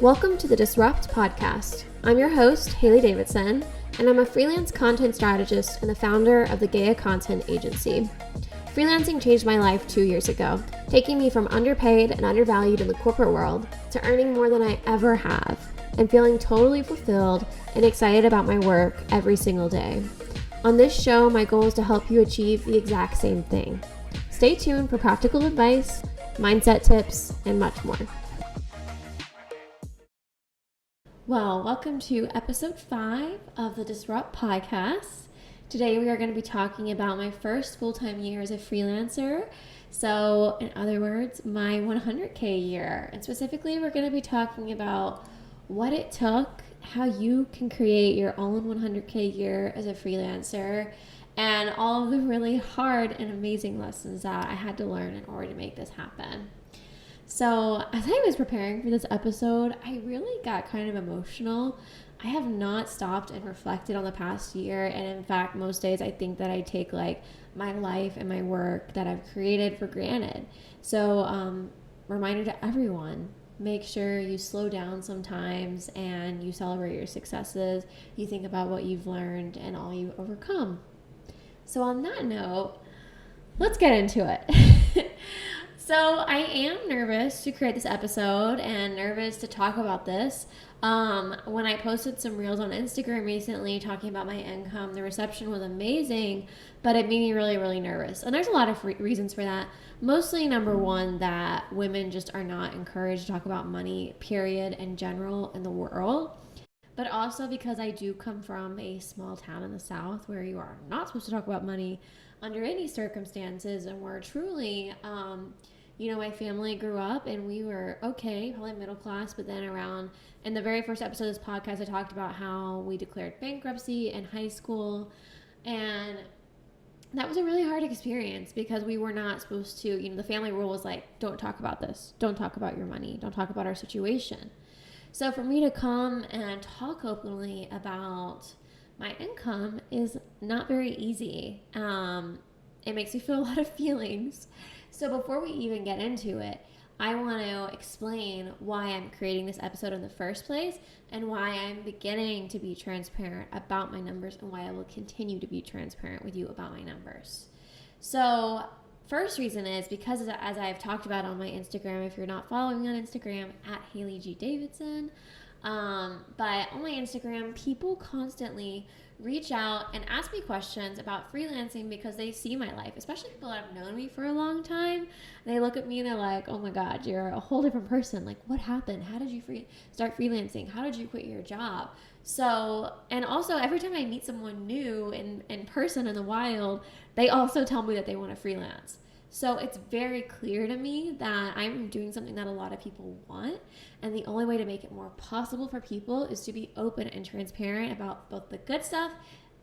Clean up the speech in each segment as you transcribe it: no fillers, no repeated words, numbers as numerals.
Welcome to the Disrupt podcast. I'm your host, Haley Davidson, and I'm a freelance content strategist and the founder of the Gaia Content Agency. Freelancing changed my life 2 years ago, taking me from underpaid and undervalued in the corporate world to earning more than I ever have and feeling totally fulfilled and excited about my work every single day. On this show, my goal is to help you achieve the exact same thing. Stay tuned for practical advice, mindset tips, and much more. Well, welcome to episode 5 of the Disrupt podcast. Today we are going to be talking about my first full-time year as a freelancer. So, in other words, my 100K year. And specifically, we're going to be talking about what it took, how you can create your own 100K year as a freelancer, and all of the really hard and amazing lessons that I had to learn in order to make this happen. So as I was preparing for this episode, I really got kind of emotional. I have not stopped and reflected on the past year. And in fact, most days I think that I take like my life and my work that I've created for granted. So reminder to everyone, make sure you slow down sometimes and you celebrate your successes. You think about what you've learned and all you've overcome. So on that note, let's get into it. So I am nervous to create this episode and nervous to talk about this. When I posted some reels on Instagram recently talking about my income, the reception was amazing, but it made me really, really nervous. And there's a lot of reasons for that. Mostly, number one, that women just are not encouraged to talk about money, period, in general in the world. But also because I do come from a small town in the South where you are not supposed to talk about money under any circumstances, and we're truly... my family grew up and we were okay, probably middle class, but then in the very first episode of this podcast, I talked about how we declared bankruptcy in high school. And that was a really hard experience because we were not supposed to, the family rule was like, don't talk about this. Don't talk about your money. Don't talk about our situation. So for me to come and talk openly about my income is not very easy. It makes me feel a lot of feelings. So before we even get into it, I want to explain why I'm creating this episode in the first place and why I'm beginning to be transparent about my numbers and why I will continue to be transparent with you about my numbers. So first reason is because as I've talked about on my Instagram, if you're not following me on Instagram, at Haley G. Davidson, but on my Instagram, people constantly reach out and ask me questions about freelancing because they see my life, especially people that have known me for a long time. They look at me and they're like, oh my God, you're a whole different person. Like, what happened? How did you start freelancing? How did you quit your job? So, and also every time I meet someone new in person in the wild, they also tell me that they want to freelance. So it's very clear to me that I'm doing something that a lot of people want. And the only way to make it more possible for people is to be open and transparent about both the good stuff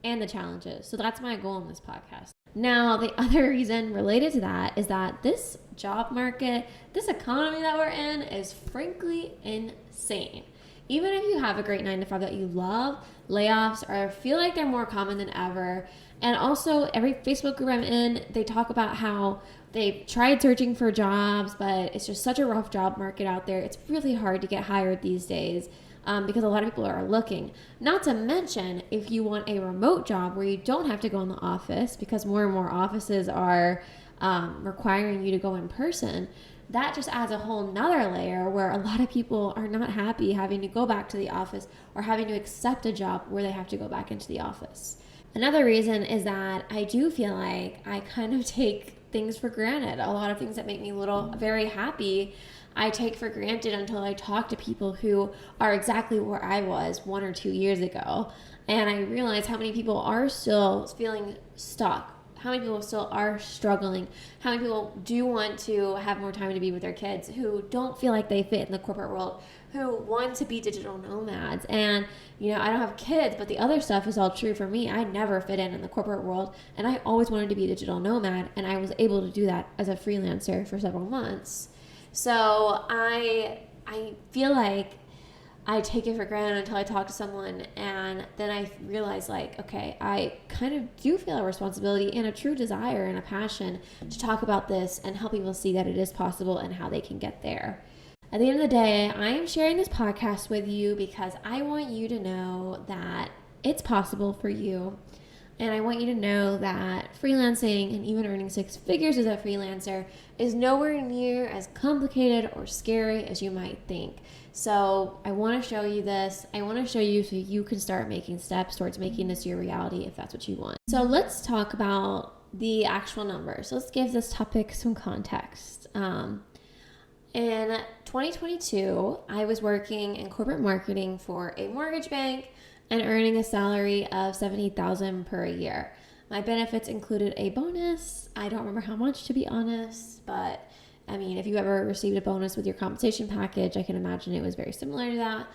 and the challenges. So that's my goal in this podcast. Now, the other reason related to that is that this job market, this economy that we're in is frankly insane. Even if you have a great 9-to-5 that you love, layoffs feel like they're more common than ever. And also, every Facebook group I'm in, they talk about how they've tried searching for jobs, but it's just such a rough job market out there. It's really hard to get hired these days because a lot of people are looking. Not to mention, if you want a remote job where you don't have to go in the office, because more and more offices are requiring you to go in person, that just adds a whole nother layer where a lot of people are not happy having to go back to the office or having to accept a job where they have to go back into the office. Another reason is that I do feel like I kind of take things for granted. A lot of things that make me very happy, I take for granted until I talk to people who are exactly where I was 1 or 2 years ago. And I realize how many people are still feeling stuck. How many people still are struggling? How many people do want to have more time to be with their kids, who don't feel like they fit in the corporate world, who want to be digital nomads? And, I don't have kids, but the other stuff is all true for me. I never fit in the corporate world, and I always wanted to be a digital nomad, and I was able to do that as a freelancer for several months. So I feel like I take it for granted until I talk to someone, and then I realize okay, I kind of do feel a responsibility and a true desire and a passion to talk about this and help people see that it is possible and how they can get there. At the end of the day, I am sharing this podcast with you because I want you to know that it's possible for you. And I want you to know that freelancing and even earning six figures as a freelancer is nowhere near as complicated or scary as you might think. So I want to show you this. I want to show you so you can start making steps towards making this your reality if that's what you want. So let's talk about the actual numbers. Let's give this topic some context. In 2022, I was working in corporate marketing for a mortgage bank and earning a salary of $70,000 per year. My benefits included a bonus. I don't remember how much, to be honest, but I mean, if you ever received a bonus with your compensation package, I can imagine it was very similar to that.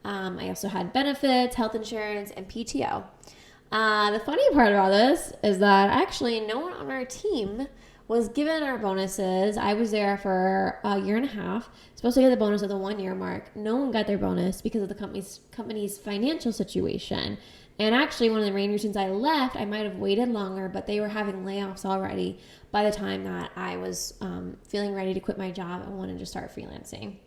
I also had benefits, health insurance, and PTO. The funny part about this is that actually no one on our team was given our bonuses. I was there for a year and a half, supposed to get the bonus at the 1 year mark. No one got their bonus because of the company's financial situation. And actually, one of the main reasons I left, I might have waited longer, but they were having layoffs already by the time that I was feeling ready to quit my job and wanted to start freelancing.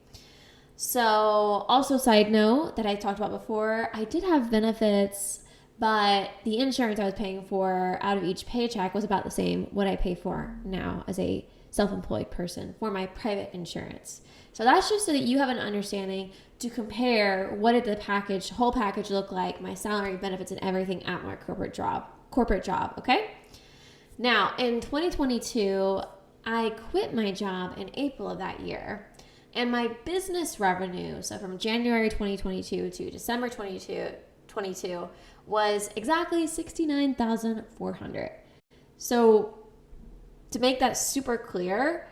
So also side note that I talked about before, I did have benefits, but the insurance I was paying for out of each paycheck was about the same what I pay for now as a self-employed person for my private insurance. So that's just so that you have an understanding to compare what did the whole package look like, my salary, benefits, and everything at my corporate job, okay? Now, in 2022, I quit my job in April of that year, and my business revenue, so from January 2022 to December 2022, was exactly $69,400. So to make that super clear,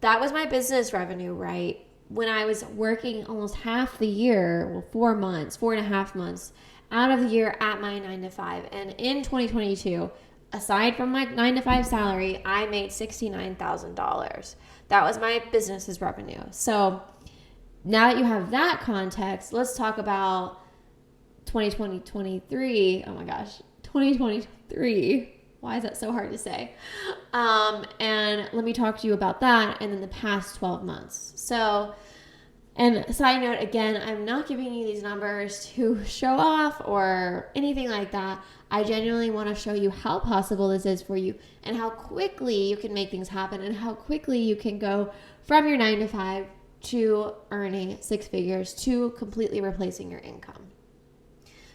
that was my business revenue, right? When I was working almost half the year, well, 4.5 months out of the year at my 9 to 5. And in 2022, aside from my 9 to 5 salary, I made $69,000. That was my business's revenue. So now that you have that context, let's talk about 2023. Oh my gosh, 2023. Why is that so hard to say? And let me talk to you about that and then the past 12 months. So, and side note, again, I'm not giving you these numbers to show off or anything like that. I genuinely want to show you how possible this is for you and how quickly you can make things happen and how quickly you can go from your 9 to 5 to earning six figures to completely replacing your income.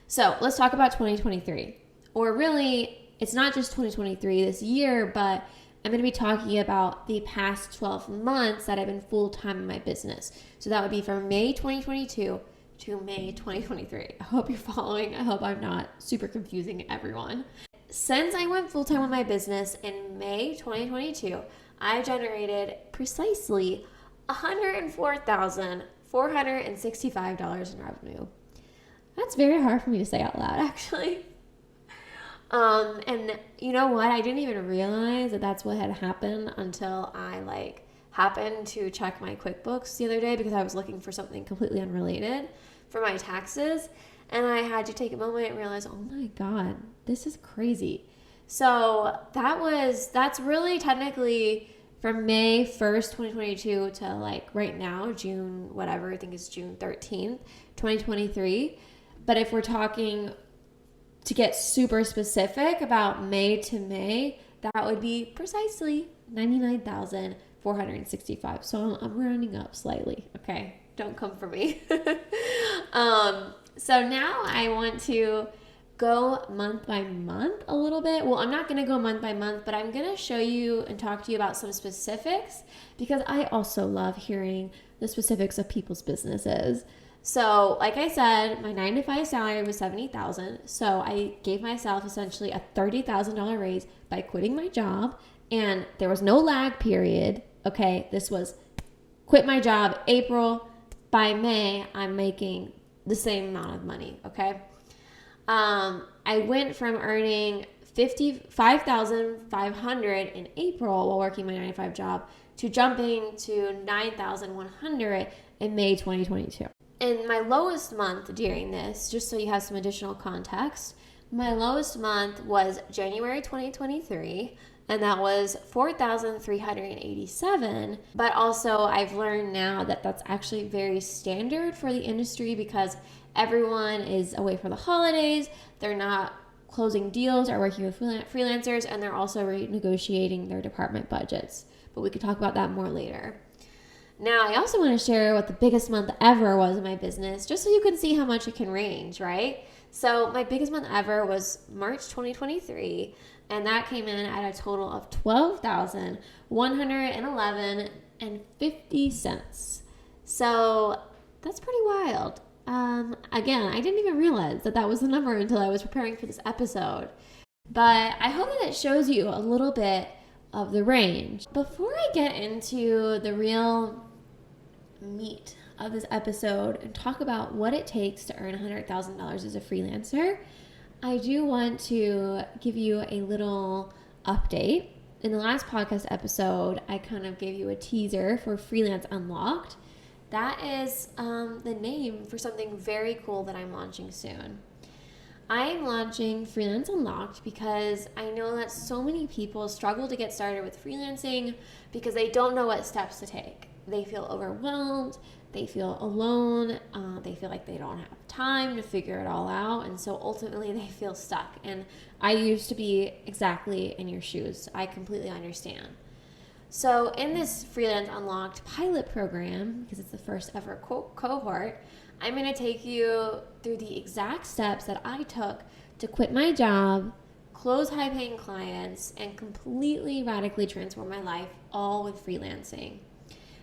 So let's talk about 2023, or really, it's not just 2023 this year, but I'm going to be talking about the past 12 months that I've been full-time in my business. So that would be from May 2022 to May 2023. I hope you're following. I hope I'm not super confusing everyone. Since I went full-time with my business in May 2022, I generated precisely $104,465 in revenue. That's very hard for me to say out loud, actually. And you know what? I didn't even realize that that's what had happened until I happened to check my QuickBooks the other day because I was looking for something completely unrelated for my taxes. And I had to take a moment and realize, oh my God, this is crazy. So that's really technically from May 1st, 2022 to right now, June, whatever, I think it's June 13th, 2023. But if we're talking to get super specific about May to May, that would be precisely $99,465. So I'm rounding up slightly. Okay, don't come for me. So now I want to go month by month a little bit. Well, I'm not going to go month by month, but I'm going to show you and talk to you about some specifics because I also love hearing the specifics of people's businesses. So like I said, my 9 to 5 salary was $70,000. So I gave myself essentially a $30,000 raise by quitting my job, and there was no lag period. Okay, this was quit my job April. By May, I'm making the same amount of money. Okay, I went from earning $55,500 in April while working my 9 to 5 job to jumping to $9,100 in May 2022. And my lowest month during this, just so you have some additional context, my lowest month was January 2023, and that was 4,387. But also I've learned now that that's actually very standard for the industry because everyone is away for the holidays. They're not closing deals or working with freelancers, and they're also renegotiating their department budgets. But we could talk about that more later. Now, I also want to share what the biggest month ever was in my business, just so you can see how much it can range, right? So my biggest month ever was March 2023, and that came in at a total of $12,111.50. So that's pretty wild. Again, I didn't even realize that was the number until I was preparing for this episode. But I hope that it shows you a little bit of the range. Before I get into the real meat of this episode and talk about what it takes to earn $100,000 as a freelancer, I do want to give you a little update. In the last podcast episode, I kind of gave you a teaser for Freelance Unlocked. That is the name for something very cool that I'm launching soon. I'm launching Freelance Unlocked because I know that so many people struggle to get started with freelancing because they don't know what steps to take. They feel overwhelmed, they feel alone, they feel like they don't have time to figure it all out, and so ultimately they feel stuck. And I used to be exactly in your shoes. I completely understand. So in this Freelance Unlocked pilot program, because it's the first ever cohort, I'm going to take you through the exact steps that I took to quit my job, close high-paying clients, and completely radically transform my life, all with freelancing.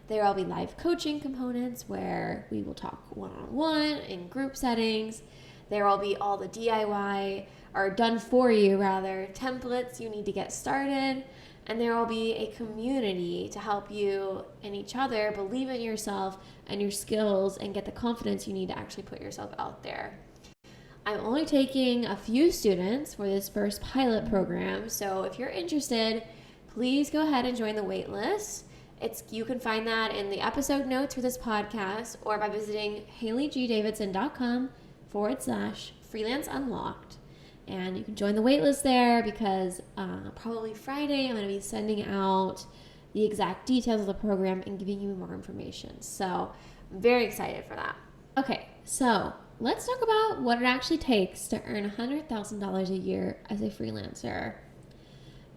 There will be live coaching components where we will talk one-on-one in group settings. There will be all the DIY, or done for you rather, templates you need to get started. And there will be a community to help you and each other believe in yourself and your skills and get the confidence you need to actually put yourself out there. I'm only taking a few students for this first pilot program, so if you're interested, please go ahead and join the waitlist. You can find that in the episode notes for this podcast or by visiting HaleyGDavidson.com/freelance unlocked. And you can join the waitlist there because probably Friday I'm going to be sending out the exact details of the program and giving you more information. So I'm very excited for that. Okay, so let's talk about what it actually takes to earn $100,000 a year as a freelancer.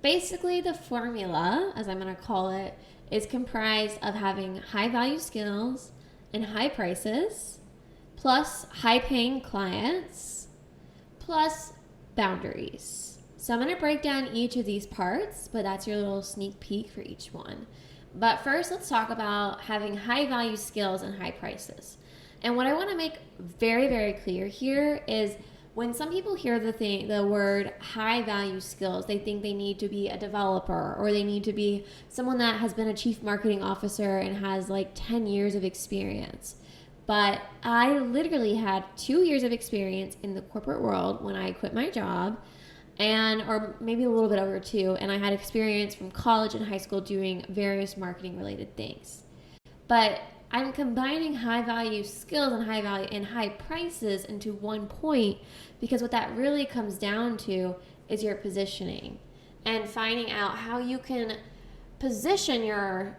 Basically, the formula, as I'm going to call it, is comprised of having high-value skills and high prices, plus high-paying clients, plus boundaries. So I'm going to break down each of these parts, but that's your little sneak peek for each one. But first, let's talk about having high-value skills and high prices. And what I want to make very, very clear here is when some people hear the word high-value skills, they think they need to be a developer or they need to be someone that has been a chief marketing officer and has like 10 years of experience. But I literally had 2 years of experience in the corporate world when I quit my job, or maybe a little bit over 2, and I had experience from college and high school doing various marketing-related things. But I'm combining high-value skills and high prices into one point because what that really comes down to is your positioning and finding out how you can position your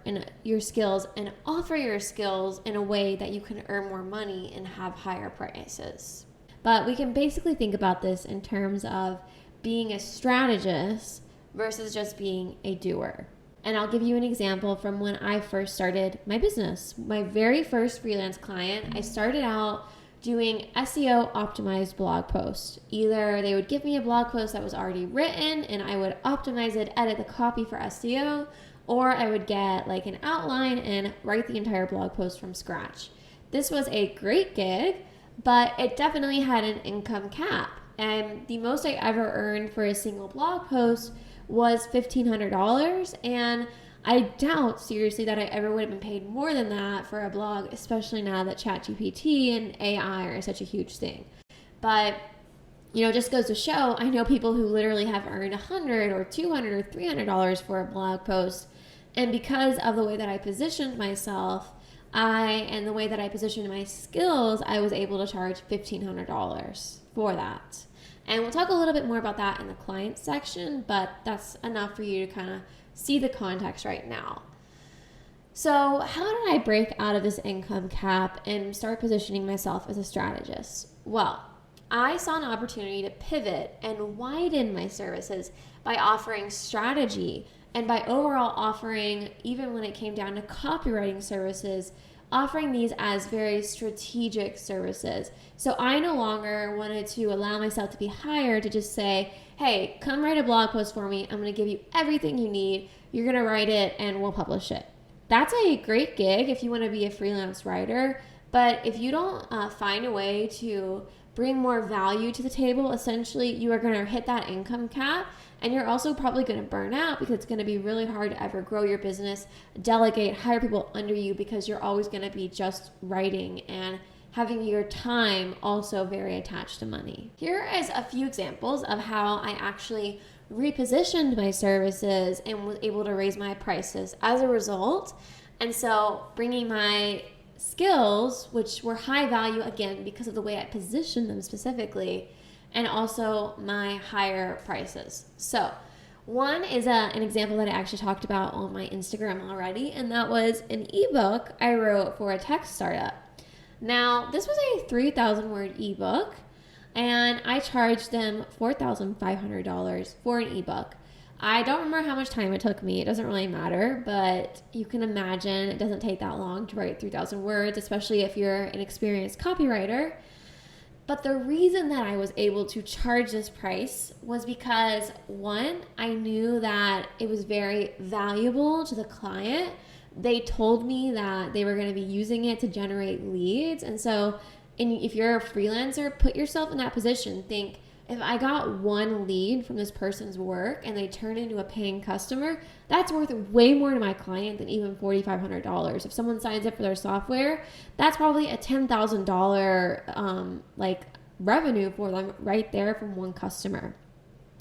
skills and offer your skills in a way that you can earn more money and have higher prices. But we can basically think about this in terms of being a strategist versus just being a doer. And I'll give you an example from when I first started my business. My very first freelance client, I started out doing SEO optimized blog posts. Either they would give me a blog post that was already written and I would optimize it, edit the copy for SEO, or I would get like an outline and write the entire blog post from scratch. This was a great gig, but it definitely had an income cap. And the most I ever earned for a single blog post was $1,500, and I doubt seriously that I ever would have been paid more than that for a blog, especially now that ChatGPT and AI are such a huge thing. But it just goes to show, I know people who literally have earned $100 or $200 or $300 for a blog post, and because of the way that I positioned myself, and the way that I positioned my skills, I was able to charge $1,500 for that. And we'll talk a little bit more about that in the client section, but that's enough for you to kind of see the context right now. So how did I break out of this income cap and start positioning myself as a strategist? Well, I saw an opportunity to pivot and widen my services by offering strategy and by overall offering, even when it came down to copywriting services, offering these as very strategic services. So I no longer wanted to allow myself to be hired to just say, hey, come write a blog post for me. I'm going to give you everything you need. You're going to write it and we'll publish it. That's a great gig if you want to be a freelance writer. But if you don't find a way to bring more value to the table, essentially you are going to hit that income cap, and you're also probably going to burn out because it's going to be really hard to ever grow your business, delegate, hire people under you, because you're always going to be just writing and having your time also very attached to money. Here is a few examples of how I actually repositioned my services and was able to raise my prices as a result. And so bringing my skills, which were high value again because of the way I positioned them specifically, and also my higher prices. So one is an example that I actually talked about on my Instagram already, and that was an ebook I wrote for a tech startup. Now, this was a 3,000 word ebook, and I charged them $4,500 for an ebook. I don't remember how much time it took me. It doesn't really matter, but you can imagine it doesn't take that long to write 3,000 words, especially if you're an experienced copywriter. But the reason that I was able to charge this price was because, one, I knew that it was very valuable to the client. They told me that they were going to be using it to generate leads. And so if you're a freelancer, put yourself in that position. Think, if I got one lead from this person's work and they turn into a paying customer, that's worth way more to my client than even $4,500. If someone signs up for their software, that's probably a $10,000 revenue for them right there from one customer.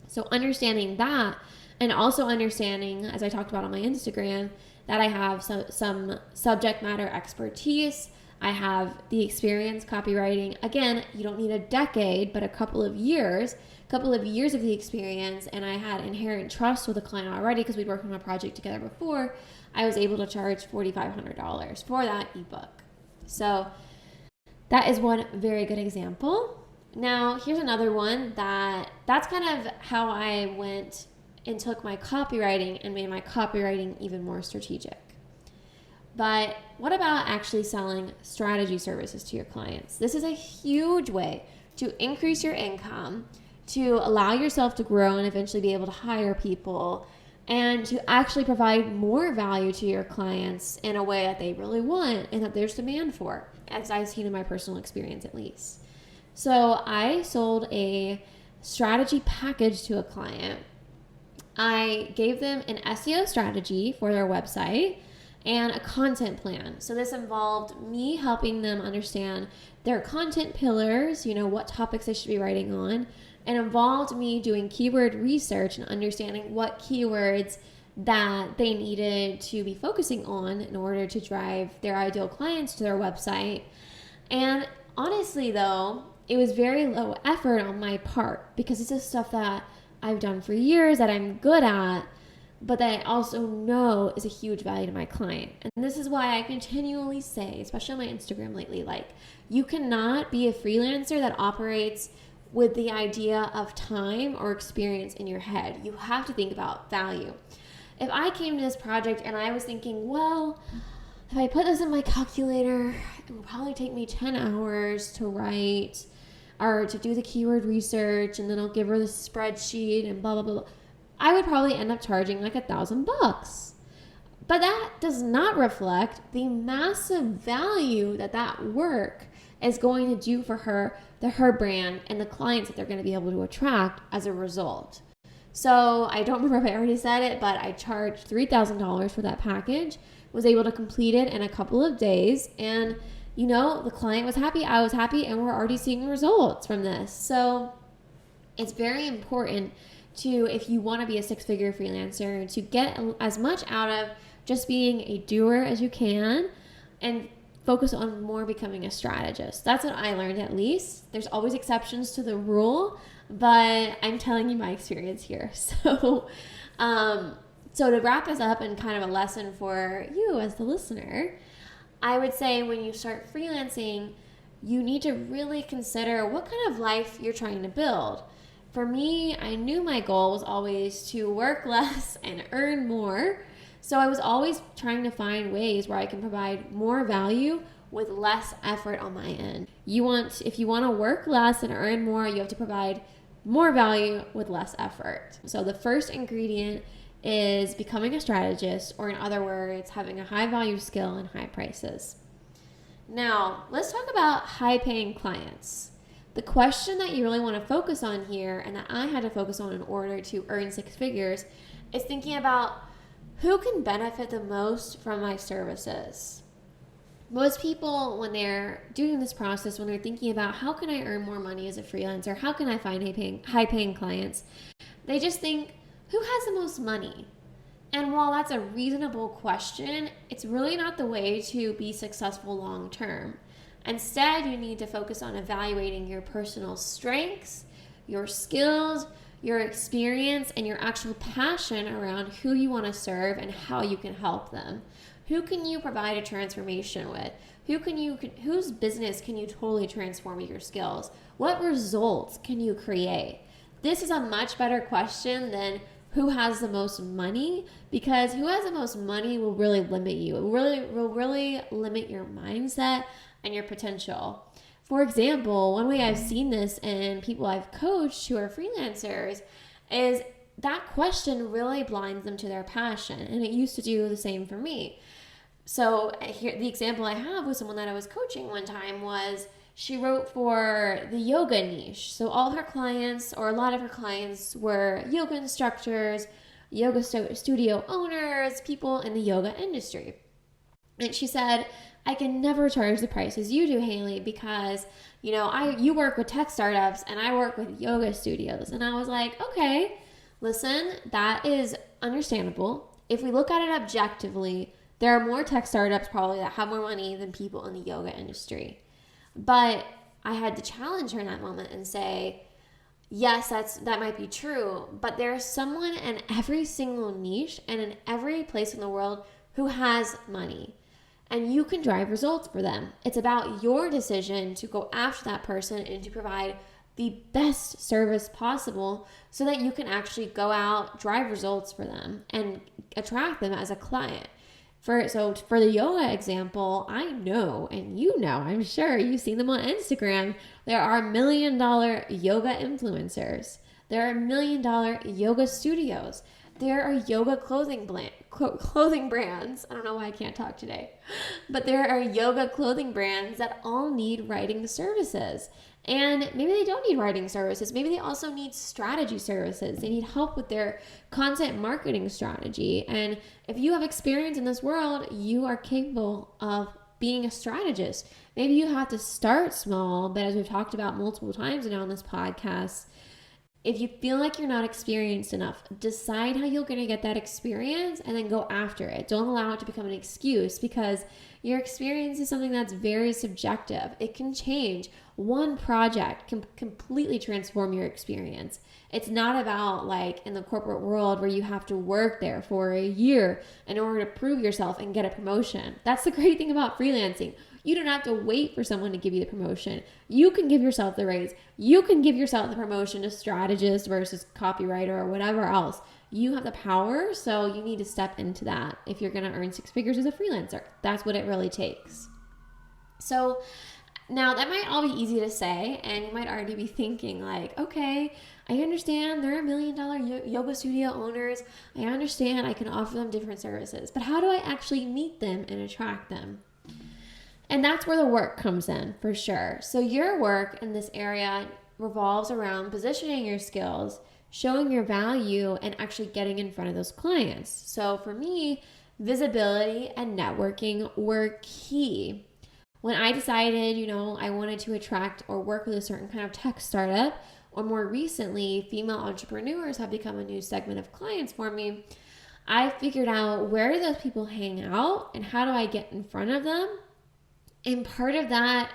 So understanding that, and also understanding, as I talked about on my Instagram, that I have some subject matter expertise. I have the experience copywriting. Again, you don't need a decade, but a couple of years of the experience, and I had inherent trust with the client already because we'd worked on a project together before. I was able to charge $4,500 for that ebook. So that is one very good example. Now, here's another one that's kind of how I went and took my copywriting and made my copywriting even more strategic. But what about actually selling strategy services to your clients? This is a huge way to increase your income, to allow yourself to grow and eventually be able to hire people, and to actually provide more value to your clients in a way that they really want and that there's demand for, as I've seen in my personal experience at least. So I sold a strategy package to a client. I gave them an SEO strategy for their website and a content plan. So this involved me helping them understand their content pillars, what topics they should be writing on, and involved me doing keyword research and understanding what keywords that they needed to be focusing on in order to drive their ideal clients to their website. And honestly though, it was very low effort on my part because this is stuff that I've done for years, that I'm good at, but that I also know is a huge value to my client. And this is why I continually say, especially on my Instagram lately, you cannot be a freelancer that operates with the idea of time or experience in your head. You have to think about value. If I came to this project and I was thinking, well, if I put this in my calculator, it will probably take me 10 hours to write or to do the keyword research, and then I'll give her the spreadsheet and blah, blah, blah. I would probably end up charging $1,000. But that does not reflect the massive value that work is going to do for her, her brand, and the clients that they're going to be able to attract as a result. So I don't remember if I already said it, but I charged $3,000 for that package, was able to complete it in a couple of days, and the client was happy, I was happy, and we're already seeing results from this. So it's very important to, if you want to be a six-figure freelancer, to get as much out of just being a doer as you can, and focus on more becoming a strategist. That's what I learned, at least. There's always exceptions to the rule, but I'm telling you my experience here. So to wrap this up and kind of a lesson for you as the listener, I would say when you start freelancing, you need to really consider what kind of life you're trying to build. For me, I knew my goal was always to work less and earn more. So I was always trying to find ways where I can provide more value with less effort on my end. If you want to work less and earn more, you have to provide more value with less effort. So the first ingredient is becoming a strategist, or in other words, having a high value skill and high prices. Now, let's talk about high paying clients. The question that you really want to focus on here, and that I had to focus on in order to earn 6 figures, is thinking about who can benefit the most from my services. Most people, when they're doing this process, when they're thinking about how can I earn more money as a freelancer, how can I find high paying clients, they just think, who has the most money? And while that's a reasonable question, it's really not the way to be successful long term. Instead, you need to focus on evaluating your personal strengths, your skills, your experience, and your actual passion around who you want to serve and how you can help them. Who can you provide a transformation with? Whose business can you totally transform with your skills? What results can you create? This is a much better question than who has the most money, because who has the most money will really limit you. It will really limit your mindset and your potential. For example, one way I've seen this in people I've coached who are freelancers is that question really blinds them to their passion. And it used to do the same for me. So here, the example I have with someone that I was coaching one time was she wrote for the yoga niche. So all her clients, or a lot of her clients, were yoga instructors, yoga studio owners, people in the yoga industry. And she said, I can never charge the prices you do, Haley, because you work with tech startups and I work with yoga studios. And I was like, okay, listen, that is understandable. If we look at it objectively, there are more tech startups probably that have more money than people in the yoga industry. But I had to challenge her in that moment and say, yes, that might be true, but there's someone in every single niche and in every place in the world who has money. And you can drive results for them. It's about your decision to go after that person and to provide the best service possible so that you can actually go out, drive results for them, and attract them as a client. For the yoga example, I know, and I'm sure you've seen them on Instagram. There are $1 million yoga influencers. There are $1 million yoga studios. There are yoga clothing brands. I don't know why I can't talk today. But there are yoga clothing brands that all need writing services. And maybe they don't need writing services. Maybe they also need strategy services. They need help with their content marketing strategy. And if you have experience in this world, you are capable of being a strategist. Maybe you have to start small, but as we've talked about multiple times now on this podcast, if you feel like you're not experienced enough, decide how you're going to get that experience and then go after it. Don't allow it to become an excuse, because your experience is something that's very subjective. It can change. One project can completely transform your experience. It's not about like in the corporate world where you have to work there for a year in order to prove yourself and get a promotion. That's the great thing about freelancing. You don't have to wait for someone to give you the promotion. You can give yourself the raise. You can give yourself the promotion to strategist versus copywriter or whatever else. You have the power, so you need to step into that if you're going to earn 6 figures as a freelancer. That's what it really takes. So now that might all be easy to say, and you might already be thinking like, okay, I understand there are $1 million yoga studio owners. I understand I can offer them different services, but how do I actually meet them and attract them? And that's where the work comes in, for sure. So your work in this area revolves around positioning your skills, showing your value, and actually getting in front of those clients. So for me, visibility and networking were key. When I decided, I wanted to attract or work with a certain kind of tech startup, or more recently, female entrepreneurs have become a new segment of clients for me, I figured out where do those people hang out and how do I get in front of them And part of that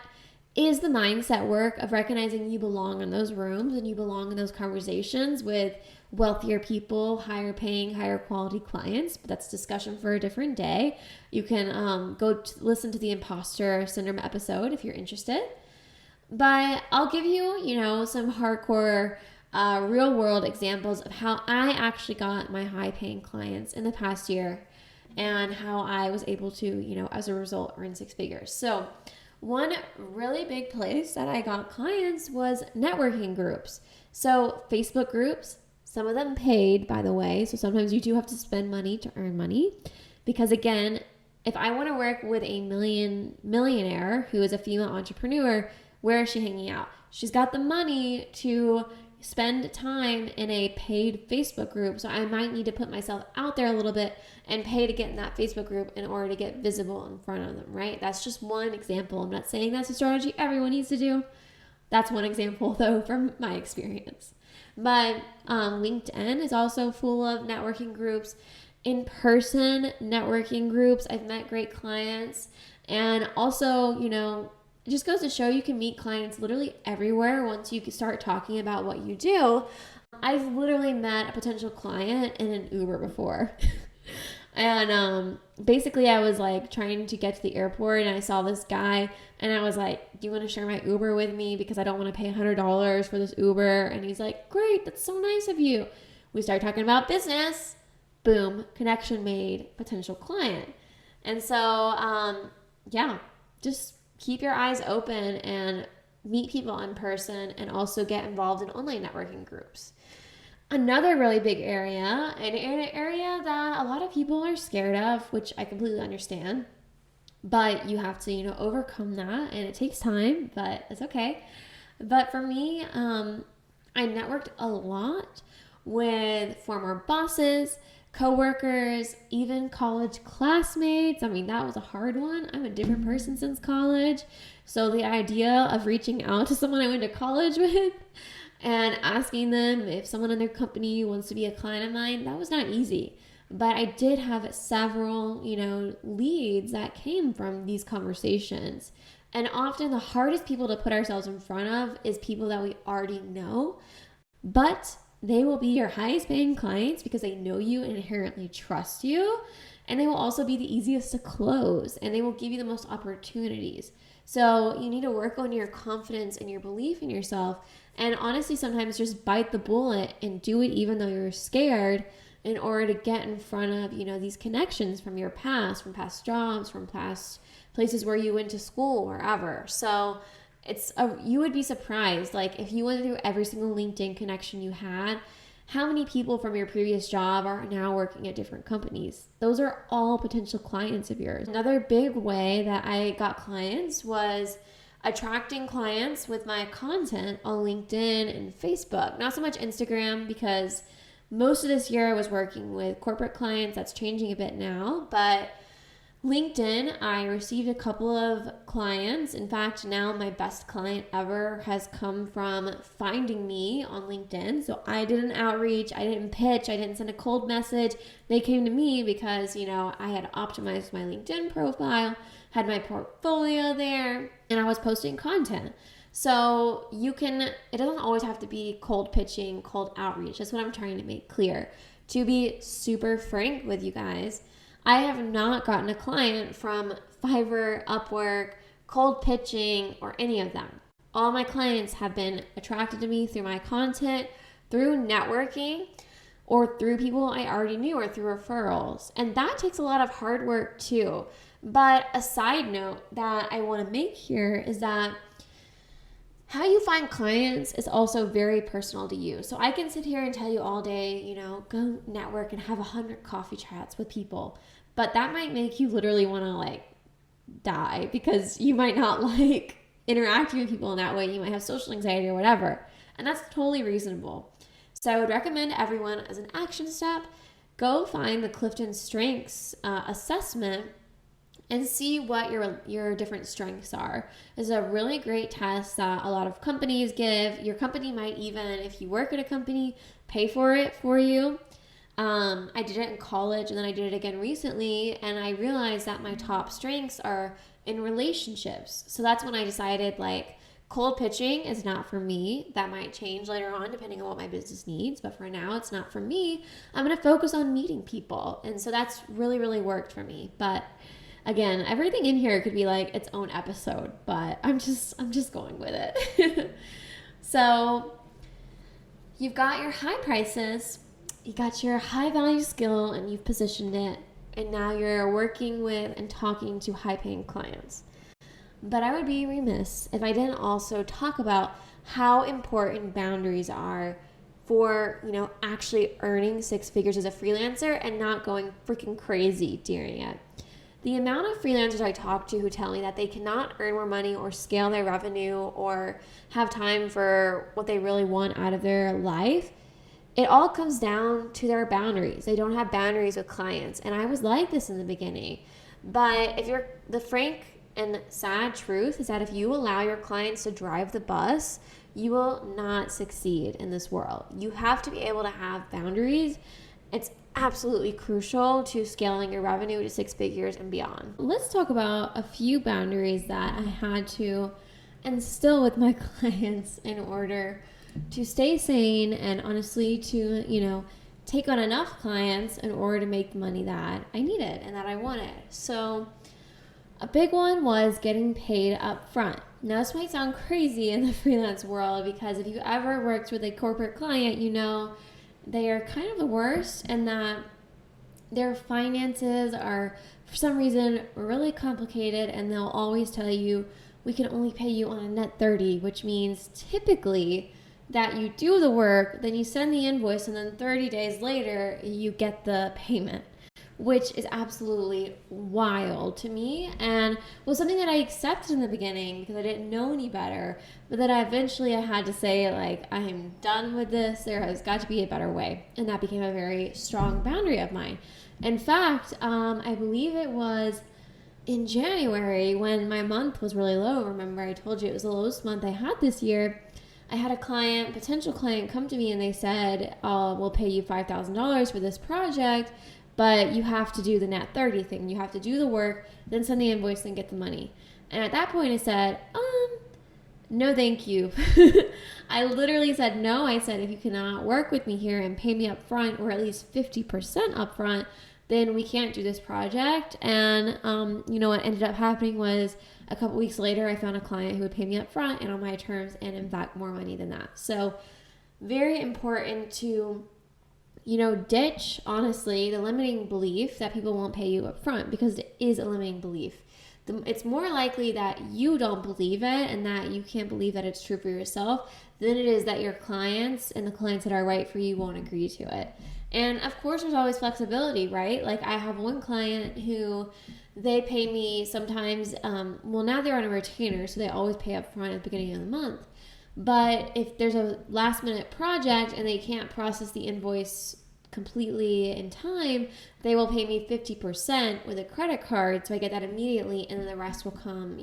is the mindset work of recognizing you belong in those rooms and you belong in those conversations with wealthier people, higher paying, higher quality clients. But that's discussion for a different day. You can listen to the imposter syndrome episode if you're interested. But I'll give you, some hardcore real world examples of how I actually got my high paying clients in the past year and how I was able to, as a result, earn six figures. So one really big place that I got clients was networking groups. So Facebook groups, some of them paid, by the way. So sometimes you do have to spend money to earn money. Because again, if I want to work with a millionaire who is a female entrepreneur, where is she hanging out? She's got the money to spend time in a paid Facebook group. So I might need to put myself out there a little bit and pay to get in that Facebook group in order to get visible in front of them, right? That's just one example. I'm not saying that's a strategy everyone needs to do. That's one example, though, from my experience. But LinkedIn is also full of networking groups, in-person networking groups. I've met great clients. And also, it just goes to show you can meet clients literally everywhere once you start talking about what you do. I've literally met a potential client in an Uber before. And basically I was like trying to get to the airport and I saw this guy and I was like, do you want to share my Uber with me? Because I don't want to pay $100 for this Uber. And he's like, great, that's so nice of you. We started talking about business. Boom, connection made, potential client. And so, just keep your eyes open and meet people in person and also get involved in online networking groups. Another really big area, and an area that a lot of people are scared of, which I completely understand, but you have to, overcome that, and it takes time, but it's okay. But for me, I networked a lot with former bosses, coworkers, even college classmates. I mean, that was a hard one. I'm a different person since college. So the idea of reaching out to someone I went to college with and asking them if someone in their company wants to be a client of mine, that was not easy. But I did have several, leads that came from these conversations. And often the hardest people to put ourselves in front of is people that we already know. But they will be your highest paying clients because they know you and inherently trust you. And they will also be the easiest to close and they will give you the most opportunities. So you need to work on your confidence and your belief in yourself. And honestly, sometimes just bite the bullet and do it even though you're scared in order to get in front of, these connections from your past, from past jobs, from past places where you went to school, wherever. So you would be surprised, like if you went through every single LinkedIn connection you had, how many people from your previous job are now working at different companies. Those are all potential clients of yours. Another big way that I got clients was attracting clients with my content on LinkedIn and Facebook. Not so much Instagram because most of this year I was working with corporate clients. That's changing a bit now, but LinkedIn, I received a couple of clients. In fact, now my best client ever has come from finding me on LinkedIn. So I did an outreach, I didn't pitch, I didn't send a cold message. They came to me because, I had optimized my LinkedIn profile, had my portfolio there, and I was posting content. So it doesn't always have to be cold pitching, cold outreach. That's what I'm trying to make clear. To be super frank with you guys, I have not gotten a client from Fiverr, Upwork, cold pitching, or any of them. All my clients have been attracted to me through my content, through networking, or through people I already knew, or through referrals. And that takes a lot of hard work too. But a side note that I want to make here is that how you find clients is also very personal to you. So I can sit here and tell you all day, go network and have 100 coffee chats with people. But that might make you literally want to die because you might not interacting with people in that way. You might have social anxiety or whatever. And that's totally reasonable. So I would recommend everyone as an action step, go find the Clifton Strengths assessment and see what your different strengths are. It's a really great test that a lot of companies give. Your company might even, if you work at a company, pay for it for you. I did it in college and then I did it again recently, and I realized that my top strengths are in relationships. So that's when I decided like cold pitching is not for me. That might change later on depending on what my business needs, but for now it's not for me. I'm going to focus on meeting people. And so that's really, really worked for me. But again, everything in here could be like its own episode, but I'm just going with it. So you've got your high prices, you got your high value skill, and you've positioned it, and now you're working with and talking to high paying clients. But I would be remiss if I didn't also talk about how important boundaries are for, actually earning six figures as a freelancer and not going freaking crazy during it. The amount of freelancers I talk to who tell me that they cannot earn more money or scale their revenue or have time for what they really want out of their life, it all comes down to their boundaries. They don't have boundaries with clients. And I was like this in the beginning. But if you're the frank and sad truth is that if you allow your clients to drive the bus, you will not succeed in this world. You have to be able to have boundaries. It's absolutely crucial to scaling your revenue to six figures and beyond. Let's talk about a few boundaries that I had to instill with my clients in order to stay sane and honestly to, take on enough clients in order to make the money that I needed and that I wanted. So a big one was getting paid up front. Now, this might sound crazy in the freelance world because if you ever worked with a corporate client, they are kind of the worst, and that their finances are, for some reason, really complicated, and they'll always tell you, we can only pay you on a net 30, which means typically that you do the work, then you send the invoice, and then 30 days later, you get the payment, which is absolutely wild to me and was something that I accepted in the beginning because I didn't know any better. But then I had to say, like, I am done with this. There has got to be a better way. And that became a very strong boundary of mine. In fact, I believe it was in January when my month was really low. Remember, I told you it was the lowest month I had this year. I had a potential client come to me and they said, we'll pay you $5,000 for this project, but you have to do the net 30 thing. You have to do the work, then send the invoice, then get the money. And at that point I said, no, thank you. I literally said no. I said, if you cannot work with me here and pay me up front, or at least 50% up front, then we can't do this project. And what ended up happening was a couple weeks later, I found a client who would pay me up front and on my terms, and in fact more money than that. So very important to ditch, honestly, the limiting belief that people won't pay you up front, because it is a limiting belief. It's more likely that you don't believe it and that you can't believe that it's true for yourself than it is that your clients and the clients that are right for you won't agree to it. And of course, there's always flexibility, right? Like I have one client who they pay me sometimes, now they're on a retainer, so they always pay up front at the beginning of the month. But if there's a last minute project and they can't process the invoice completely in time, they will pay me 50% with a credit card. So I get that immediately, and then the rest will come,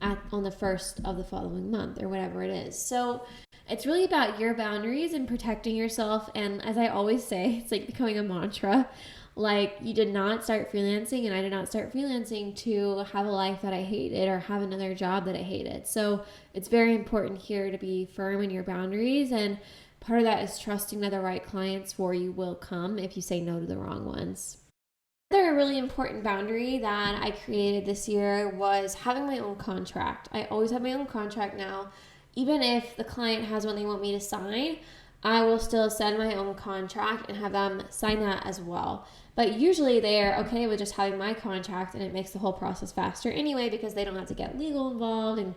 on the first of the following month or whatever it is. So it's really about your boundaries and protecting yourself. And as I always say, it's like becoming a mantra. Like, you did not start freelancing, and I did not start freelancing to have a life that I hated or have another job that I hated. So it's very important here to be firm in your boundaries, and part of that is trusting that the right clients for you will come if you say no to the wrong ones. Another really important boundary that I created this year was having my own contract. I always have my own contract now. Even if the client has one they want me to sign, I will still send my own contract and have them sign that as well. But usually they're okay with just having my contract, and it makes the whole process faster anyway, because they don't have to get legal involved and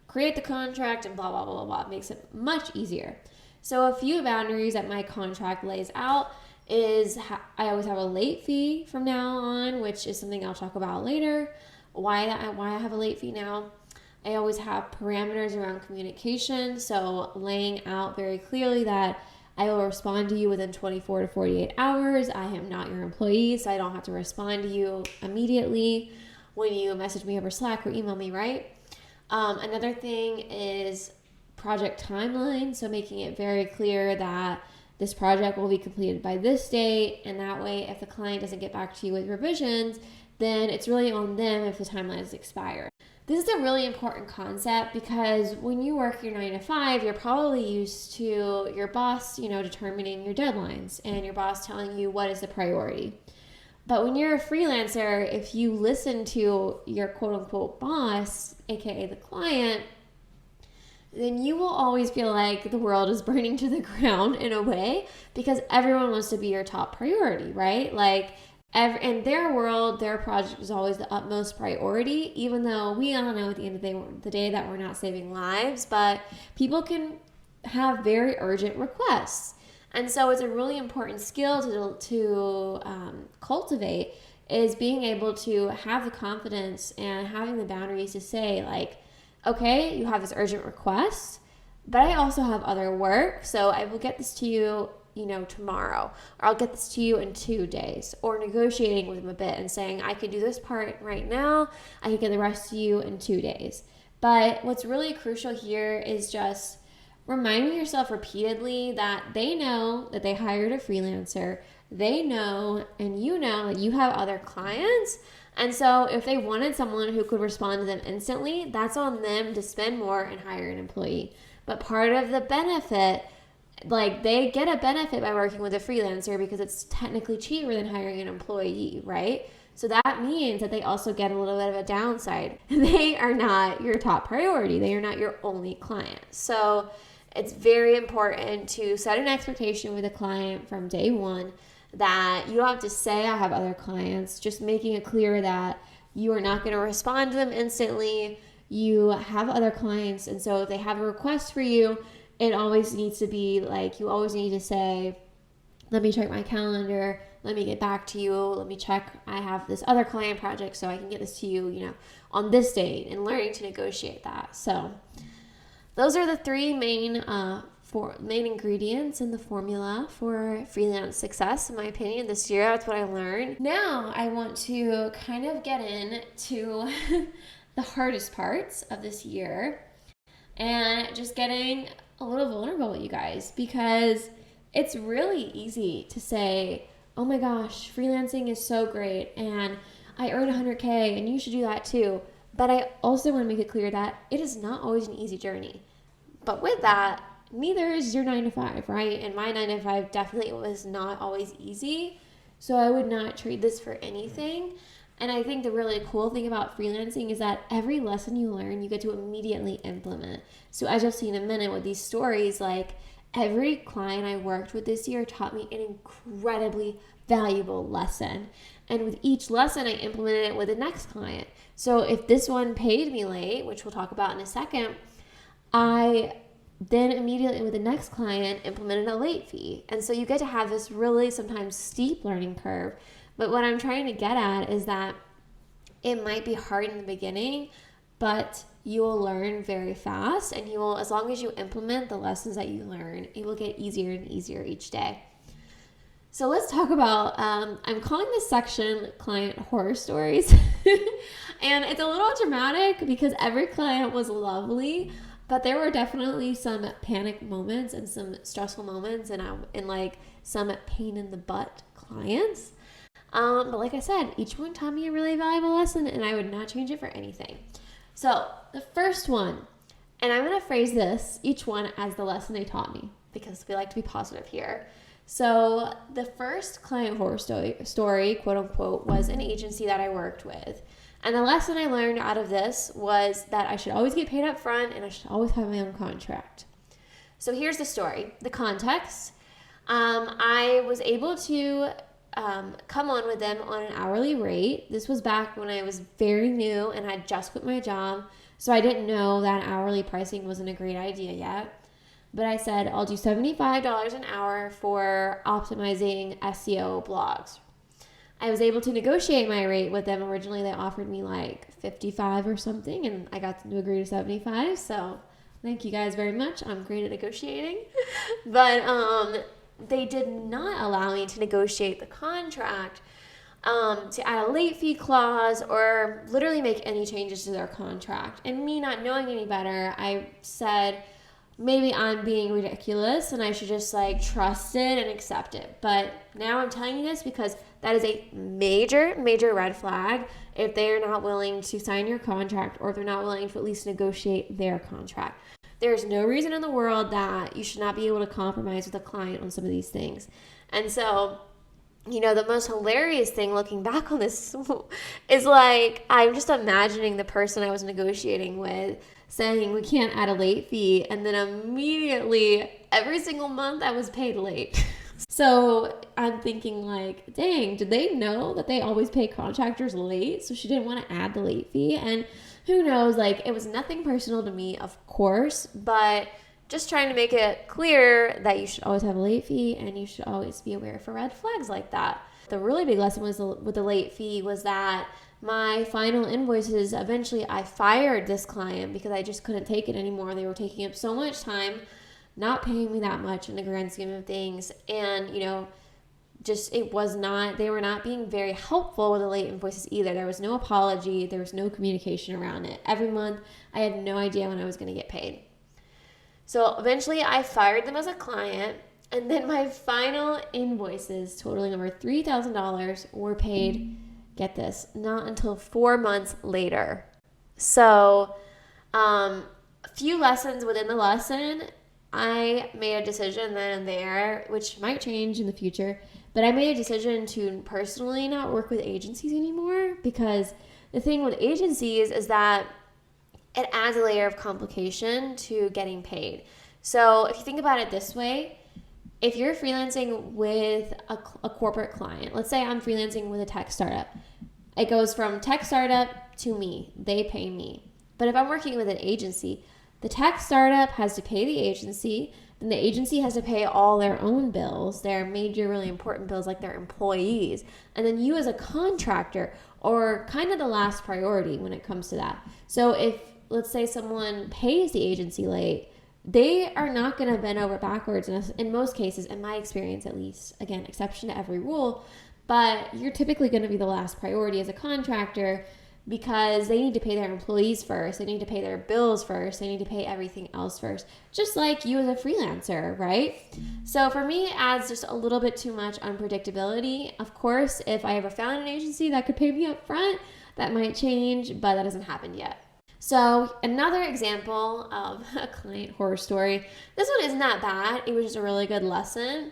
create the contract and blah, blah, blah, blah, blah. It makes it much easier. So a few boundaries that my contract lays out is I always have a late fee from now on, which is something I'll talk about later, why I have a late fee now. I always have parameters around communication, so laying out very clearly that I will respond to you within 24 to 48 hours. I am not your employee, so I don't have to respond to you immediately when you message me over Slack or email me, right? Another thing is project timeline, so making it very clear that this project will be completed by this date. And that way, if the client doesn't get back to you with revisions, then it's really on them if the timeline is expired. This is a really important concept because when you work your 9 to 5, you're probably used to your boss, determining your deadlines and your boss telling you what is the priority. But when you're a freelancer, if you listen to your quote unquote boss, aka the client, then you will always feel like the world is burning to the ground in a way because everyone wants to be your top priority, right? Like in their world, their project is always the utmost priority, even though we all know at the end of the day that we're not saving lives, but people can have very urgent requests. And so it's a really important skill to cultivate is being able to have the confidence and having the boundaries to say like, okay, you have this urgent request, but I also have other work, so I will get this to you, tomorrow, or I'll get this to you in 2 days, or negotiating with them a bit and saying, I can do this part right now, I can get the rest to you in 2 days. But what's really crucial here is just reminding yourself repeatedly that they know that they hired a freelancer, they know, and that you have other clients. And so if they wanted someone who could respond to them instantly, that's on them to spend more and hire an employee. But part of the benefit, like they get a benefit by working with a freelancer because it's technically cheaper than hiring an employee, right? So that means that they also get a little bit of a downside. They are not your top priority. They are not your only client. So it's very important to set an expectation with a client from day one that you don't have to say I have other clients, just making it clear that you are not going to respond to them instantly. You have other clients, and so if they have a request for you, it always needs to be like, you always need to say, let me check my calendar, let me get back to you, let me check, I have this other client project so I can get this to you, on this date, and learning to negotiate that. So those are the 3 main ingredients in the formula for freelance success, in my opinion, this year. That's what I learned. Now I want to kind of get into the hardest parts of this year and just getting a little vulnerable with you guys, because it's really easy to say, oh my gosh, freelancing is so great and I earn 100K and you should do that too. But I also want to make it clear that it is not always an easy journey. But with that, neither is your 9 to 5, right? And my 9 to 5 definitely was not always easy. So I would not trade this for anything. And I think the really cool thing about freelancing is that every lesson you learn, you get to immediately implement. So as you'll see in a minute with these stories, like every client I worked with this year taught me an incredibly valuable lesson. And with each lesson, I implemented it with the next client. So if this one paid me late, which we'll talk about in a second, I then immediately with the next client implemented a late fee. And so you get to have this really sometimes steep learning curve. But what I'm trying to get at is that it might be hard in the beginning, but you will learn very fast, and you will, as long as you implement the lessons that you learn, it will get easier and easier each day. So let's talk about, I'm calling this section client horror stories. And it's a little dramatic because every client was lovely, but there were definitely some panic moments and some stressful moments and like some pain in the butt clients. But like I said, each one taught me a really valuable lesson, and I would not change it for anything. So the first one, and I'm going to phrase each one as the lesson they taught me, because we like to be positive here. So the first client horror story, quote unquote, was an agency that I worked with. And the lesson I learned out of this was that I should always get paid up front and I should always have my own contract. So here's the story, the context. I was able to come on with them on an hourly rate. This was back when I was very new and had just quit my job, so I didn't know that hourly pricing wasn't a great idea yet. But I said, I'll do $75 an hour for optimizing SEO blogs. I was able to negotiate my rate with them. Originally, they offered me like 55 or something, and I got them to agree to 75. So thank you guys very much. I'm great at negotiating. But they did not allow me to negotiate the contract, to add a late fee clause, or literally make any changes to their contract. And me not knowing any better, I said maybe I'm being ridiculous and I should just like trust it and accept it. But now I'm telling you this because that is a major, major red flag if they are not willing to sign your contract, or if they're not willing to at least negotiate their contract. There's no reason in the world that you should not be able to compromise with a client on some of these things. And so, you know, the most hilarious thing looking back on this is like, I'm just imagining the person I was negotiating with saying we can't add a late fee, and then immediately every single month I was paid late. So I'm thinking like, dang, did they know that they always pay contractors late? So she didn't want to add the late fee. And who knows, like, it was nothing personal to me, of course, but just trying to make it clear that you should always have a late fee and you should always be aware for red flags like that. The really big lesson was with the late fee was that my final invoices, eventually I fired this client because I just couldn't take it anymore. They were taking up so much time, not paying me that much in the grand scheme of things. And, you know, just they were not being very helpful with the late invoices either. There was no apology. There was no communication around it. Every month I had no idea when I was going to get paid. So eventually I fired them as a client, and then my final invoices totaling over $3,000 were paid, get this, not until 4 months later. So a few lessons within the lesson. I made a decision then and there, which might change in the future, but I made a decision to personally not work with agencies anymore, because the thing with agencies is that it adds a layer of complication to getting paid. So if you think about it this way, if you're freelancing with a corporate client, let's say I'm freelancing with a tech startup, it goes from tech startup to me. They pay me. But if I'm working with an agency, the tech startup has to pay the agency, then the agency has to pay all their own bills, their major, really important bills like their employees, and then you as a contractor are kind of the last priority when it comes to that. So if, let's say, someone pays the agency late, they are not going to bend over backwards in most cases, in my experience at least. Again, exception to every rule, but you're typically going to be the last priority as a contractor, because they need to pay their employees first, they need to pay their bills first, they need to pay everything else first, just like you as a freelancer, right? So for me, it adds just a little bit too much unpredictability. Of course, if I ever found an agency that could pay me up front, that might change, but that hasn't happened yet. So another example of a client horror story, this one isn't that bad, it was just a really good lesson,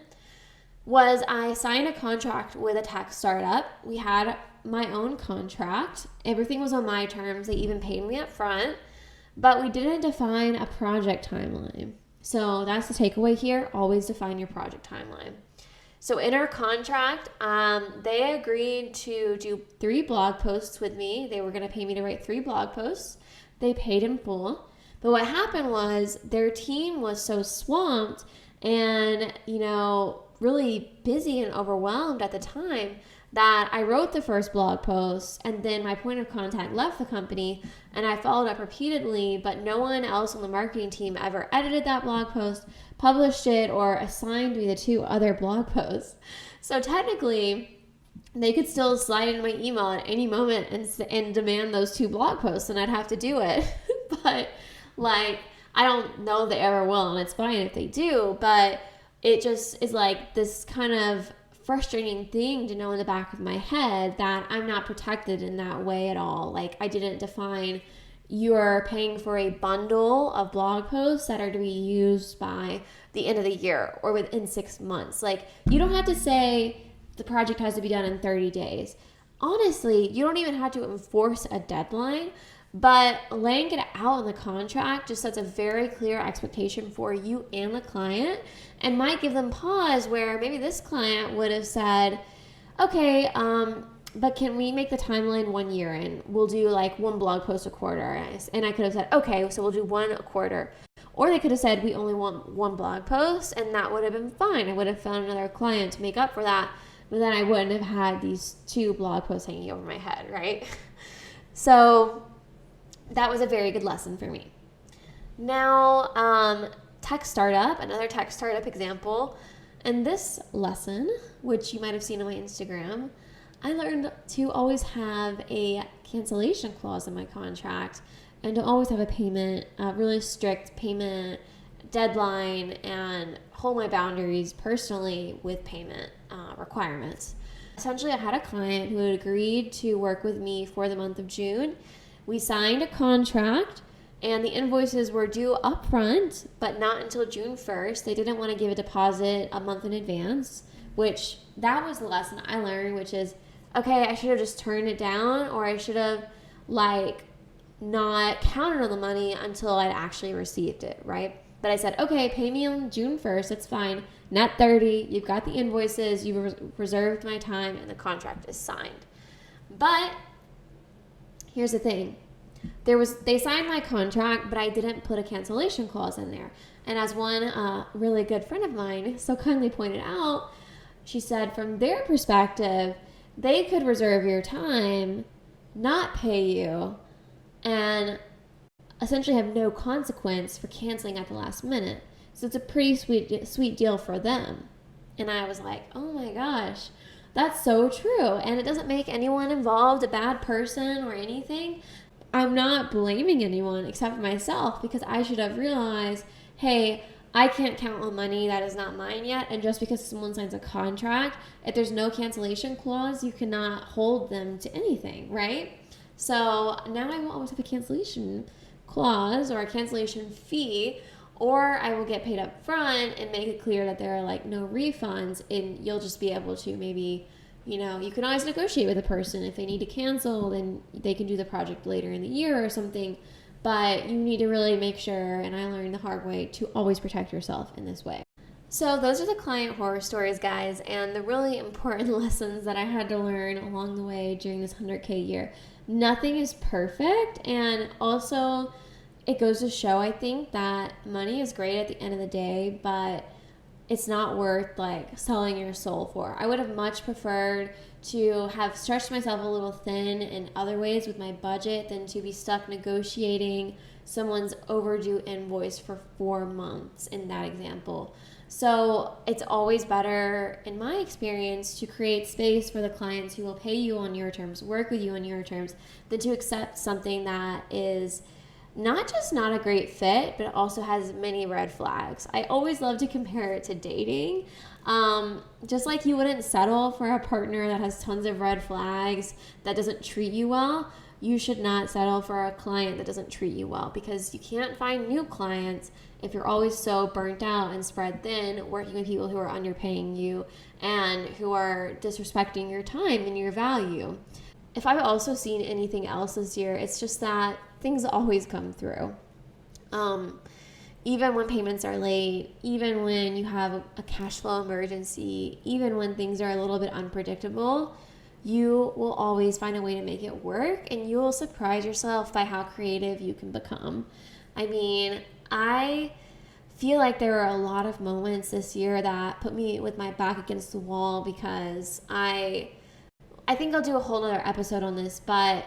was I signed a contract with a tech startup. We had my own contract. Everything was on my terms. They even paid me up front, but we didn't define a project timeline. So that's the takeaway here. Always define your project timeline. So in our contract, they agreed to do 3 blog posts with me. They were going to pay me to write 3 blog posts. They paid in full. But what happened was their team was so swamped and, you know, really busy and overwhelmed at the time that I wrote the first blog post, and then my point of contact left the company, and I followed up repeatedly, but no one else on the marketing team ever edited that blog post, published it, or assigned me the 2 other blog posts. So technically, they could still slide into my email at any moment and demand those 2 blog posts, and I'd have to do it. But like, I don't know they ever will, and it's fine if they do, but it just is like this kind of frustrating thing to know in the back of my head that I'm not protected in that way at all. Like, I didn't define you're paying for a bundle of blog posts that are to be used by the end of the year or within 6 months. Like, you don't have to say the project has to be done in 30 days. Honestly, you don't even have to enforce a deadline, but laying it out in the contract just sets a very clear expectation for you and the client, and might give them pause where maybe this client would have said, okay, but can we make the timeline 1 year and we'll do like 1 blog post a quarter? And I could have said, okay, so we'll do 1 a quarter. Or they could have said, we only want 1 blog post, and that would have been fine. I would have found another client to make up for that, but then I wouldn't have had these 2 blog posts hanging over my head, right? So that was a very good lesson for me. Now, another tech startup example. And this lesson, which you might have seen on my Instagram, I learned to always have a cancellation clause in my contract and to always have a really strict payment deadline and hold my boundaries personally with payment requirements. Essentially, I had a client who had agreed to work with me for the month of June. We signed a contract, and the invoices were due upfront, but not until June 1st. They didn't want to give a deposit a month in advance, which that was the lesson I learned, which is, okay, I should have just turned it down, or I should have not counted on the money until I'd actually received it, right? But I said, okay, pay me on June 1st. It's fine. Net 30. You've got the invoices. You've reserved my time, and the contract is signed. But here's the thing. They signed my contract, but I didn't put a cancellation clause in there. And as one really good friend of mine so kindly pointed out, she said from their perspective, they could reserve your time, not pay you, and essentially have no consequence for canceling at the last minute. So it's a pretty sweet deal for them. And I was like, oh my gosh, that's so true. And it doesn't make anyone involved a bad person or anything. I'm not blaming anyone except for myself, because I should have realized, hey, I can't count on money that is not mine yet. And just because someone signs a contract, if there's no cancellation clause, you cannot hold them to anything, right? So now I will always have a cancellation clause or a cancellation fee, or I will get paid up front and make it clear that there are no refunds, and you'll just be able to maybe, you can always negotiate with a person. If they need to cancel, then they can do the project later in the year or something. But you need to really make sure, and I learned the hard way, to always protect yourself in this way. So those are the client horror stories, guys, and the really important lessons that I had to learn along the way during this 100K year. Nothing is perfect, and also it goes to show, I think, that money is great at the end of the day, but it's not worth selling your soul for. I would have much preferred to have stretched myself a little thin in other ways with my budget than to be stuck negotiating someone's overdue invoice for 4 months in that example. So it's always better, in my experience, to create space for the clients who will pay you on your terms, work with you on your terms, than to accept something that is not just not a great fit, but also has many red flags. I always love to compare it to dating. Just like you wouldn't settle for a partner that has tons of red flags, that doesn't treat you well, you should not settle for a client that doesn't treat you well, because you can't find new clients if you're always so burnt out and spread thin working with people who are underpaying you and who are disrespecting your time and your value. If I've also seen anything else this year, it's just that things always come through. Even when payments are late, even when you have a cash flow emergency, even when things are a little bit unpredictable, you will always find a way to make it work, and you will surprise yourself by how creative you can become. I mean, I feel like there were a lot of moments this year that put me with my back against the wall, because I think I'll do a whole other episode on this, but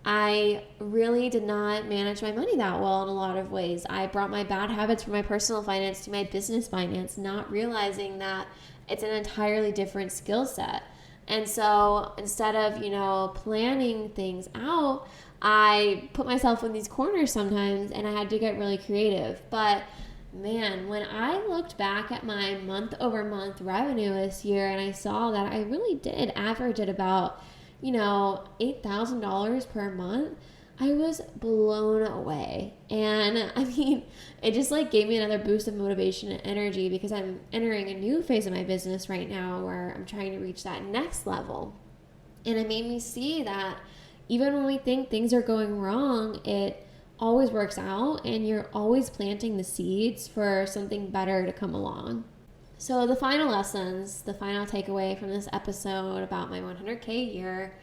I really did not manage my money that well in a lot of ways. I brought my bad habits from my personal finance to my business finance, not realizing that it's an entirely different skill set. And so instead of, planning things out, I put myself in these corners sometimes, and I had to get really creative. But man, when I looked back at my month-over-month revenue this year, and I saw that I really did average at about $8,000 per month, I was blown away. And I mean, it just gave me another boost of motivation and energy, because I'm entering a new phase of my business right now where I'm trying to reach that next level. And it made me see that even when we think things are going wrong, it always works out, and you're always planting the seeds for something better to come along. So the final lessons, the final takeaway from this episode about my 100K year,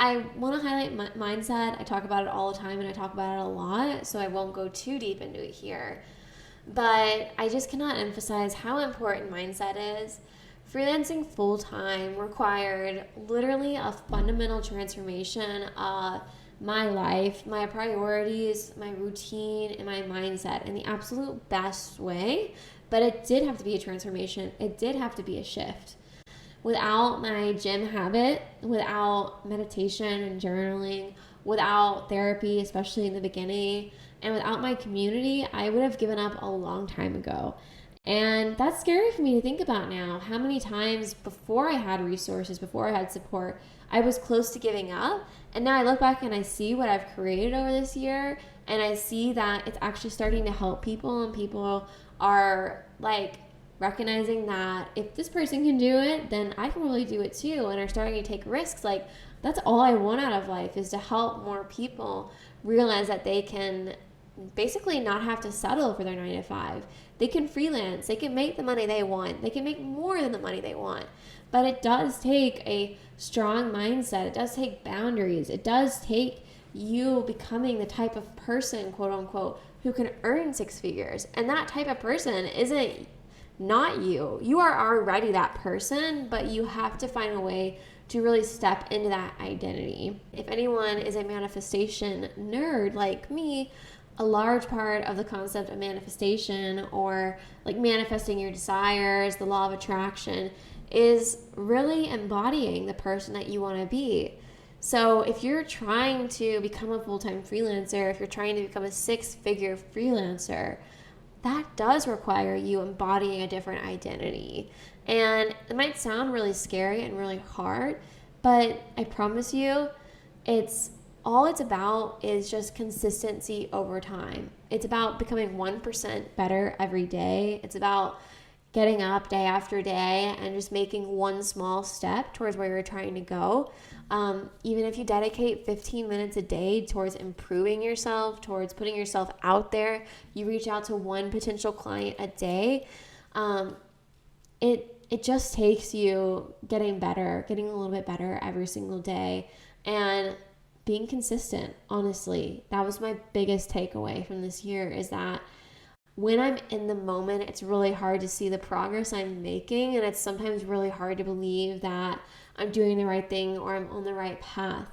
I want to highlight mindset. I talk about it all the time, and I talk about it a lot, so I won't go too deep into it here. But I just cannot emphasize how important mindset is. Freelancing full-time required literally a fundamental transformation of my life, my priorities, my routine, and my mindset in the absolute best way. But it did have to be a transformation. It did have to be a shift. Without my gym habit, without meditation and journaling, without therapy, especially in the beginning, and without my community, I would have given up a long time ago. And that's scary for me to think about now. How many times before I had resources, before I had support, I was close to giving up. And now I look back and I see what I've created over this year, and I see that it's actually starting to help people, and people are like recognizing that if this person can do it, then I can really do it too, and are starting to take risks. Like, that's all I want out of life, is to help more people realize that they can basically not have to settle for their 9 to 5. They can freelance, they can make the money they want, they can make more than the money they want. But it does take a strong mindset, it does take boundaries, it does take you becoming the type of person, quote unquote, who can earn 6 figures. And that type of person isn't not you. You are already that person, but you have to find a way to really step into that identity. If anyone is a manifestation nerd like me, a large part of the concept of manifestation, or like manifesting your desires, the law of attraction, is really embodying the person that you want to be. So if you're trying to become a full-time freelancer, if you're trying to become a 6-figure freelancer, that does require you embodying a different identity. And it might sound really scary and really hard, but I promise you, all it's about is just consistency over time. It's about becoming 1% better every day. It's about getting up day after day and just making one small step towards where you're trying to go. Even if you dedicate 15 minutes a day towards improving yourself, towards putting yourself out there, you reach out to one potential client a day, it just takes you getting better, getting a little bit better every single day, and being consistent. Honestly, that was my biggest takeaway from this year, is that when I'm in the moment, it's really hard to see the progress I'm making, and it's sometimes really hard to believe that I'm doing the right thing or I'm on the right path.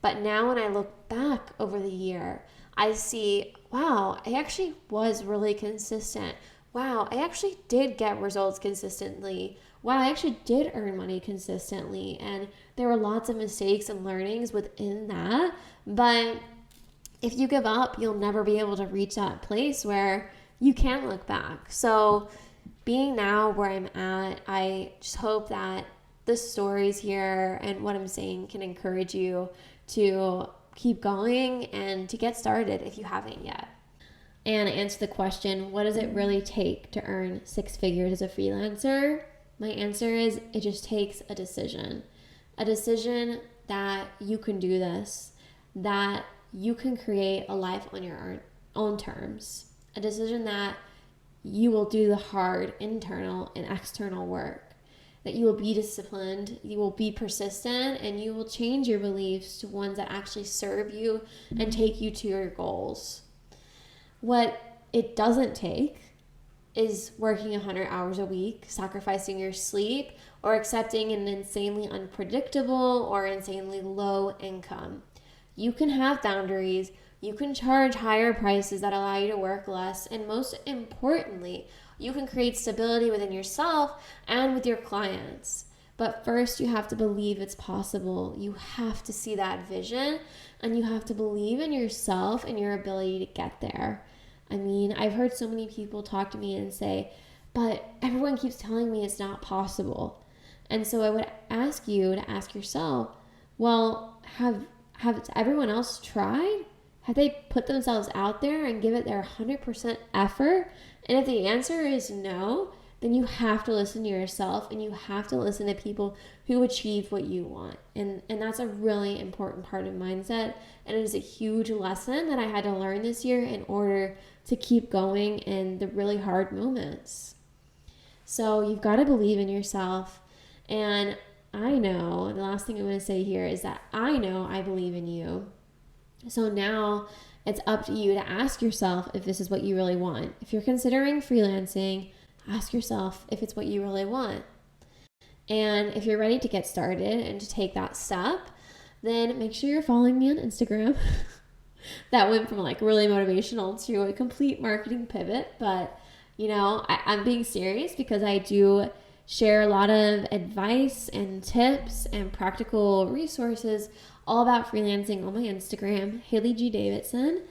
But now when I look back over the year, I see, wow, I actually was really consistent. Wow, I actually did get results consistently. Wow, I actually did earn money consistently. And there were lots of mistakes and learnings within that. But if you give up, you'll never be able to reach that place where you can look back. So being now where I'm at, I just hope that the stories here and what I'm saying can encourage you to keep going and to get started if you haven't yet. And answer the question, what does it really take to earn 6 figures as a freelancer? My answer is, it just takes a decision that you can do this, that you can create a life on your own terms, a decision that you will do the hard internal and external work, that you will be disciplined, you will be persistent, and you will change your beliefs to ones that actually serve you and take you to your goals. What it doesn't take is working 100 hours a week, sacrificing your sleep, or accepting an insanely unpredictable or insanely low income. You can have boundaries, you can charge higher prices that allow you to work less, and most importantly, you can create stability within yourself and with your clients. But first, you have to believe it's possible. You have to see that vision, and you have to believe in yourself and your ability to get there. I mean, I've heard so many people talk to me and say, but everyone keeps telling me it's not possible. And so I would ask you to ask yourself, well, have everyone else tried? Have they put themselves out there and give it their 100% effort? And if the answer is no, then you have to listen to yourself, and you have to listen to people who achieve what you want. And that's a really important part of mindset. And it is a huge lesson that I had to learn this year in order to keep going in the really hard moments. So you've got to believe in yourself. And I know, the last thing I'm going to say here is that I know I believe in you. So now it's up to you to ask yourself if this is what you really want. If you're considering freelancing, ask yourself if it's what you really want. And if you're ready to get started and to take that step, then make sure you're following me on Instagram. That went from like really motivational to a complete marketing pivot. But, you know, I'm being serious because I do share a lot of advice and tips and practical resources all about freelancing on my Instagram, Haley G. Davidson.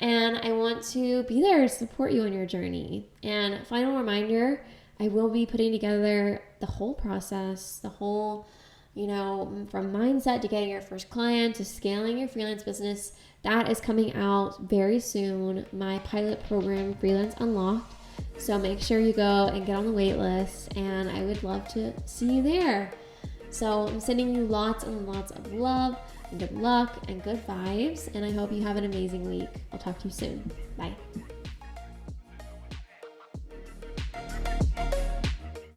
And I want to be there to support you on your journey. And final reminder, I will be putting together the whole process, the whole, from mindset to getting your first client to scaling your freelance business. That is coming out very soon. My pilot program, Freelance Unlocked. So make sure you go and get on the wait list, and I would love to see you there. So I'm sending you lots and lots of love and good luck and good vibes, and I hope you have an amazing week. I'll talk to you soon. Bye.